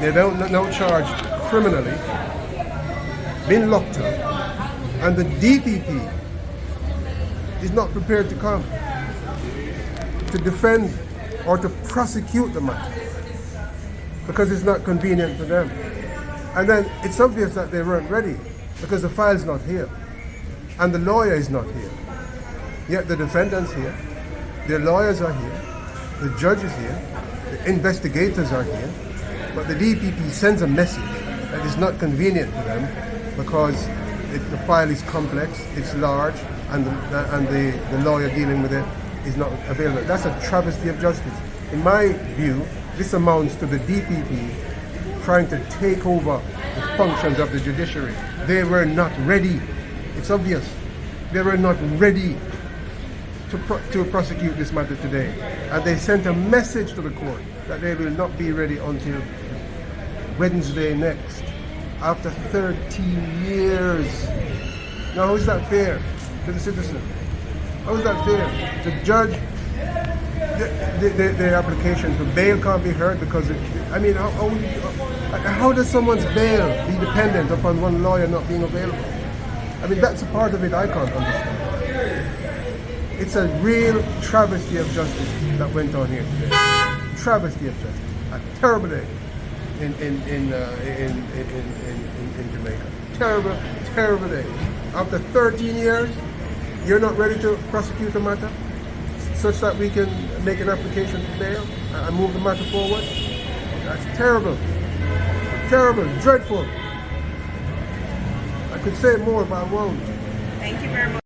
They're now charged criminally, been locked up, and the DPP is not prepared to come to defend or to prosecute the matter because it's not convenient for them. And then it's obvious that they weren't ready because the file's not here and the lawyer is not here. Yet the defendant's here, their lawyers are here, the judge is here, the investigators are here, but the DPP sends a message that is not convenient to them because the file is complex, it's large, and the lawyer dealing with it is not available. That's a travesty of justice. In my view, this amounts to the DPP trying to take over the functions of the judiciary. They were not ready. It's obvious. They were not ready to prosecute this matter today. And they sent a message to the court that they will not be ready until Wednesday next, after 13 years. Now, how is that fair to the citizen? How is that fair? The judge, the application for bail can't be heard because how does someone's bail be dependent upon one lawyer not being available? I mean, that's a part of it I can't understand. It's a real travesty of justice that went on here today. Travesty of justice. A terrible day in Jamaica. Terrible, terrible day. After 13 years, you're not ready to prosecute the matter such that we can make an application for bail and move the matter forward. That's terrible. Terrible, dreadful. I could say more, but I won't. Thank you very much.